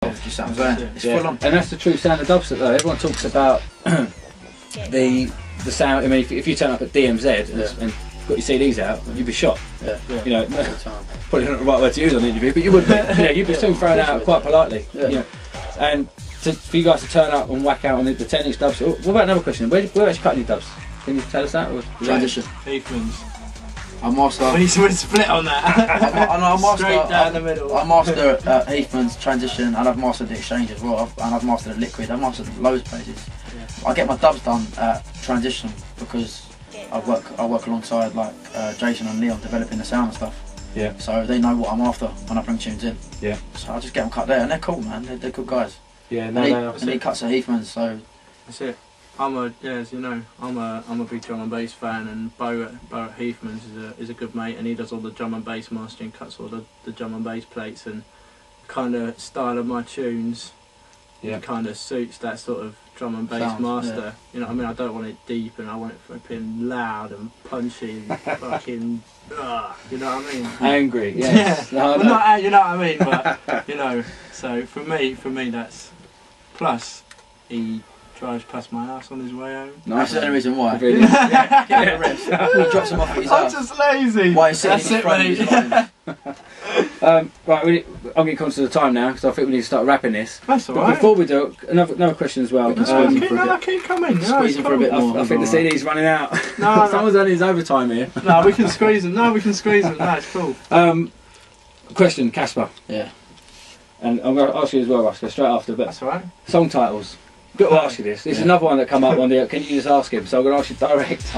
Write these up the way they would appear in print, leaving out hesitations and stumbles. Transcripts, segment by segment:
off. Just what I'm saying. It's full on. And that's the true sound of dubstep though. Everyone talks about the sound. I mean, if you turn up at DMZ and got your CDs out, you'd be shot. You know, probably not the right word to use on the interview, but you would be. You know, you'd be soon thrown out quite politely. You know, and for you guys to turn up and whack out on the 10-inch dubs. What about another question? Where actually cut any dubs? Can you tell us that? Or Transition. Heathman's. I master. We split on that. I master. Straight down the middle. I master Heathman's, Transition, and I've mastered the Exchange as well. And I've mastered the Liquid. I've mastered loads of places. I get my dubs done at Transition because I work alongside like Jason and Leon developing the sound and stuff. Yeah. So they know what I'm after when I bring tunes in. Yeah. So I just get them cut there, and they're cool, man. They're good guys. Yeah. And he cuts at Heathman's, so. That's it. As you know, I'm a big drum and bass fan, and Bo at Heathman's is a good mate, and he does all the drum and bass mastering, cuts all the drum and bass plates, and kind of style of my tunes. It kind of suits that sort of drum and bass master. You know what I mean? I don't want it deep, and I want it flipping loud and punchy and fucking. You know what I mean? Angry. Yes. Yeah. Well, not you know what I mean, but you know. So for me, that's plus he drives past my house on his way home. That's the only reason why. Really? Get a rest. He drops him off at his house. I'm just lazy. Why he's sitting in front of his right, I'm getting conscious of the time now because I think we need to start wrapping this. That's But alright. before we do, another question as well. Keep coming. Squeeze him for a bit more. I think the CD's running out. No. Someone's only his overtime here. No, we can squeeze them. No, it's cool. Question, Caspa. Yeah. And I'm going to ask you as well, Rusko, straight after. But That's alright. song titles. Got to ask you this. This is another one that come up on the. Can you just ask him? So I'm going to ask you direct.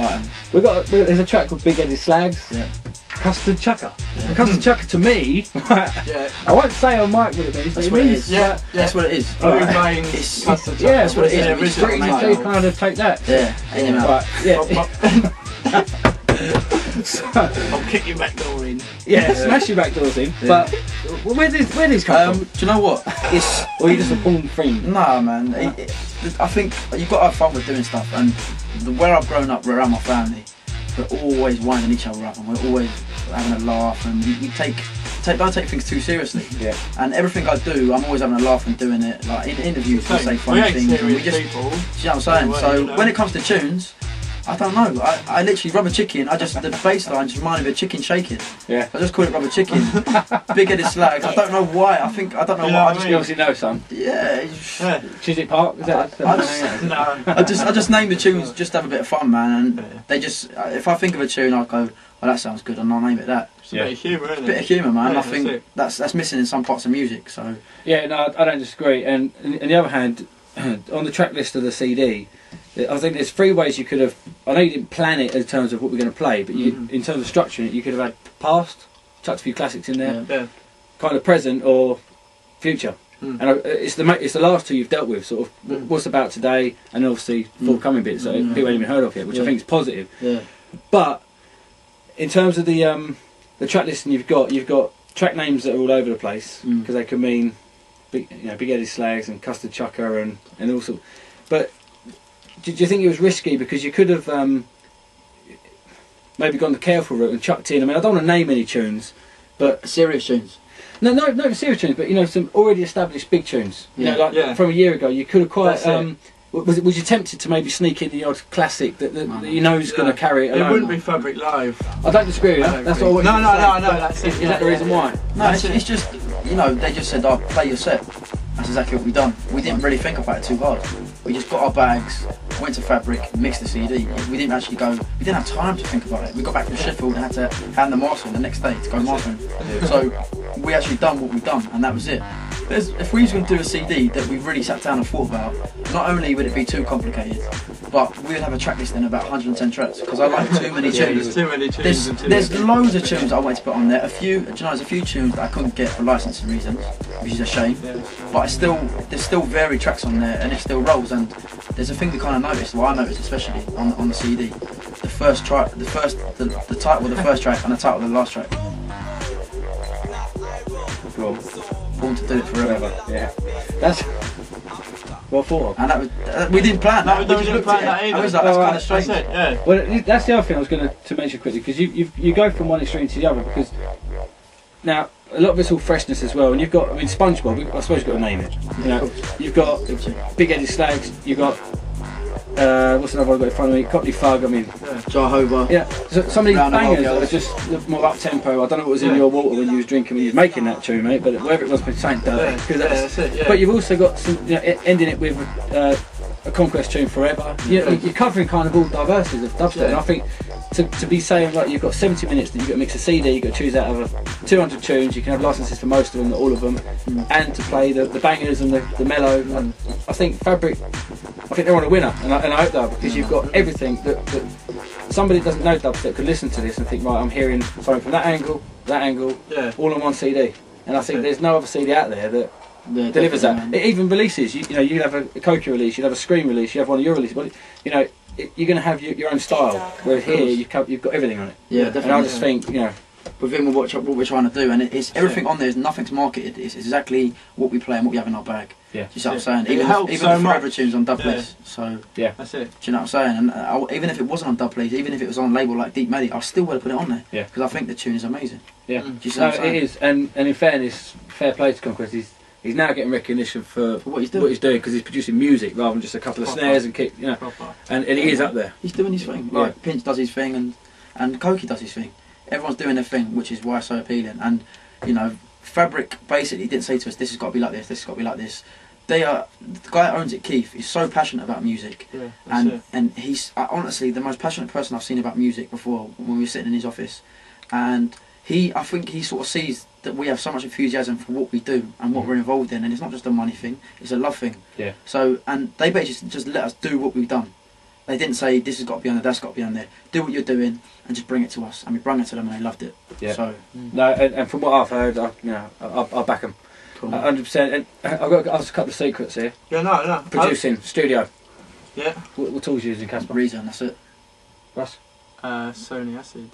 There's a track called Big Headed Slags. Yeah. Custard Chucker. And Custard Chucker to me, Yeah. I won't say on mic what it means. That's It what it means, is. Yeah. That's what it is. Blue Alright. veins. It's- Custard yeah, that's what it is. Yeah, We original straight name. into so kind of take that. Yeah. Ain't him out. Right, yeah. I'll kick your back door in. Yeah, smash your back doors in. Yeah. But where these come from? Do you know what? It's Or you just a born friend? nah, man. I think you've got to have fun with doing stuff, and where I've grown up, around my family, we're always winding each other up, and we're always having a laugh, and we don't take things too seriously. Yeah. And everything I do, I'm always having a laugh and doing it. Like in interviews, we say We funny ain't things, and we serious just. people. Do you know what I'm saying? Well, So you know. when it comes to tunes, I don't know. I literally Rubber Chicken. The bass line just reminded me of chicken shaking. Yeah. I just call it Rubber Chicken. Big Headed Slags. I don't know why. I don't know You why. know I just You obviously know some. yeah. Yeah. Chiswick Park, is that? No. I just name the tunes just to have a bit of fun, man. And they just if I think of a tune, I'll go, well, that sounds good, and I'll name it that. It's a bit of humour, isn't it? Bit of humour, man. Yeah, I think that's missing in some parts of music. So Yeah, no, I don't disagree. And on the other hand, on the track list of the CD, I think there's three ways you could have. I know you didn't plan it in terms of what we're going to play, but in terms of structuring it, you could have had past, chucked a few classics in there, Yeah. kind of present or future. Mm. And it's the last two you've dealt with, sort of what's about today, and obviously forthcoming bits that people haven't even heard of yet, which I think is positive. yeah, But in terms of the track listing you've got track names that are all over the place because they could mean Big Headed Slags and Custard Chucker and all sorts. But do you think it was risky because you could have maybe gone the careful route and chucked in? I mean, I don't want to name any tunes, but serious tunes. no serious tunes, but some already established big tunes. Yeah. From a year ago, you could have quite. That's it. Was you tempted to maybe sneak in the odd classic that you know is going to carry it It alone? wouldn't be Fabric Live. I don't disagree with that. That's all. No, that's it. Is that the reason why? No, it's just they just said, "Oh, play your set." That's exactly what we done. We didn't really think about it too hard. We just got our bags, went to Fabric, mixed the CD. We didn't actually go. We didn't have time to think about it. We got back from Sheffield and had to hand the mastering the next day to go mastering. So we actually done what we done, and that was it. If we was going to do a CD that we really sat down and thought about, not only would it be too complicated, but we would have a track list in about 110 tracks because I like too many tunes. There's too many tunes. There's loads of tunes that I wanted to put on there. There's a few tunes that I couldn't get for licensing reasons, which is a shame. But there's still varied tracks on there, and it still rolls. And there's a thing we kind of noticed. Well, I noticed especially on the CD, the first track, the title of the first track, and the title of the last track. Born to Do It Forever. Yeah. That's well thought of. And that was we didn't plan that. No, We we just didn't looked plan at that it. either. I was like, that's kind of That's strange. it, yeah. Well, that's the other thing I was going to mention quickly because you go from one extreme to the other because now a lot of it's all freshness as well. And you've got, I mean, SpongeBob. I suppose you've got to name it. You know, you've got Big Eddie Slags. You've got what's another one I've got in front of me? Cockney Fug. I mean, Jehovah. Yeah. So some of these bangers are just more up tempo. I don't know what was in your water when you was drinking when you was making that tune, mate. But whatever it was, something dirty. That's it. Yeah. But you've also got some, you know, ending it with a Conquest tune forever. You're covering kind of all diversities of dubstep, and I think to be saying like you've got 70 minutes that you've got to mix a CD, you've got to choose out of 200 tunes, you can have licenses for most of them, not all of them, and to play the bangers and the mellow. And I think Fabric, I think they're on a winner, and I hope they are, because you've got everything that somebody that doesn't know dubstep could listen to this and think, right, I'm hearing something from that angle, all on one CD. And I think there's no other CD out there that delivers that. Man. It even releases. You know, you have a Coca release, you have a Scream release, you have one of your releases. But you know, you're going to have your own style. Whereas here, you've got everything on it. Yeah, definitely. And I just think, you know, within what we're trying to do, and it's everything on there. Is nothing's marketed. It's exactly what we play and what we have in our bag. Yeah. Do you see what I'm saying? Even the Forever tunes on dub plates. So yeah, that's it. Do you know what I'm saying? And even if it wasn't on dub plates, even if it was on a label like Deep Medi, I still would have put it on there. Yeah. Because I think the tune is amazing. Yeah. Do you see what I'm saying? It is, and in fairness, fair play to Conquest. He's now getting recognition for what he's doing because he's producing music rather than just a couple of snares and kick, you know. And he is up there. He's doing his thing. Yeah. Like Pinch does his thing, and Koki does his thing. Everyone's doing their thing, which is why it's so appealing. And you know, Fabric basically didn't say to us, "This has got to be like this. This has got to be like this." The guy that owns it, Keith, is so passionate about music, and he's honestly the most passionate person I've seen about music before when we were sitting in his office. And I think he sort of sees that we have so much enthusiasm for what we do and what we're involved in, and it's not just a money thing; it's a love thing. Yeah. So, and they basically just let us do what we've done. They didn't say this has got to be on there, that's got to be on there. Do what you're doing, and just bring it to us. And we brought it to them, and they loved it. Yeah. So no, and from what I've heard, I'll back them. Cool. 100%. And I've got a couple of secrets here. Yeah, no. Producing, studio. Yeah. What tools are you using, Caspa? Reason, that's it. Russ? Sony Acid.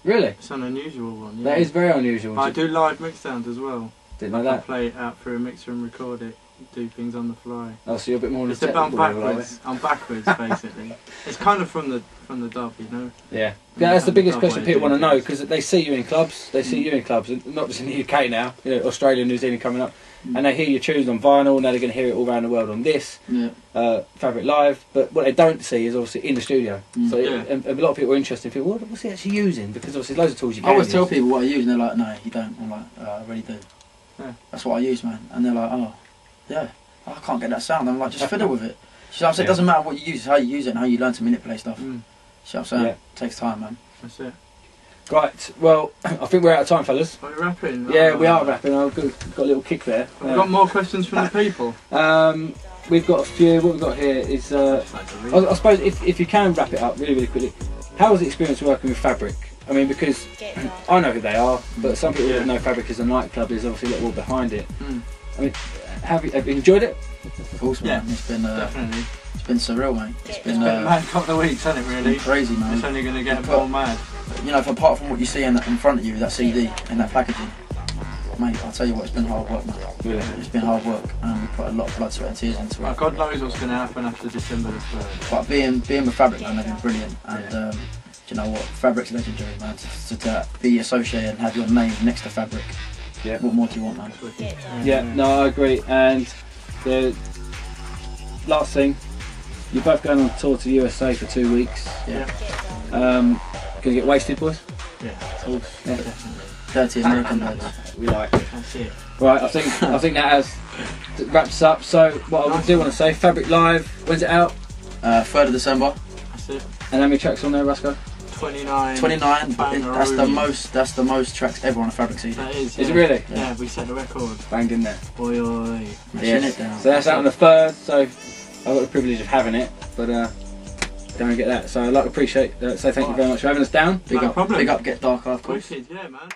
Really? It's an unusual one. Yeah. That is very unusual. I do live mixdowns as well. Didn't know that. I play it out through a mixer and record it, do things on the fly. Oh, so you're a bit more on the technical level. Backwards. I'm backwards, basically. It's kind of from the dub, you know. Yeah. Yeah, that's the biggest question people want to know, because they see you in clubs. They see you in clubs, and not just in the UK now. You know, Australia, New Zealand coming up. And they hear your tunes on vinyl. Now they're going to hear it all around the world on this Fabric Live. But what they don't see is obviously in the studio. So and a lot of people are interested. People, what's he actually using? Because obviously loads of tools you can I always use. tell people what I use, and they're like, "No, you don't." I'm like, "I really do. Yeah. That's what I use, man." And they're like, "Oh, yeah, I can't get that sound." I'm like, "Just fiddle with it." So I'm saying, it doesn't matter what you use; it's how you use it and how you learn to manipulate stuff. See what I'm saying? It takes time, man. That's it. Right, well, I think we're out of time, fellas. Are we wrapping? Yeah, we are wrapping. I've got a little kick there. We've got more questions from the people. We've got a few. What we've got here is, I suppose, if you can wrap it up really, really quickly, how was the experience working with Fabric? I mean, because I know who they are, but some people that know Fabric as a nightclub is obviously a little behind it. I mean, have you enjoyed it? Of course, man. Yeah, it's been definitely. It's been surreal, mate. It's been a mad couple of weeks, hasn't it? Really. It's been crazy, man. It's only going to get more mad. You know, apart from what you see in front of you, that CD and that packaging, mate, I'll tell you what, it's been hard work, man. Really? It's been hard work, and we put a lot of blood, sweat and tears into it. God knows what's going to happen after December the 3rd. But being with Fabric, man, they've been brilliant. And do you know what? Fabric's legendary, man. To be associated and have your name next to Fabric. Yeah. What more do you want, man? Yeah, no, I agree. And the last thing, you're both going on tour to the USA for 2 weeks. Yeah. Gonna get wasted, boys? Yeah. Definitely. Dirty American lads. We like it. That's it. Right, I think that wraps up. So what I do want to say, Fabric Live, when's it out? 3rd of December. That's it. And how many tracks on there, Rusko? 29. 29. That's the most tracks ever on a Fabric CD. That is. Is it really? Yeah, we set the record. Banged in there. Oi oi. Yes. So that's out on the 3rd. So I've got the privilege of having it, but don't get that. So I'd like to appreciate, say thank you very much for having us down. Big up, Get Dark, of course. Yeah, man.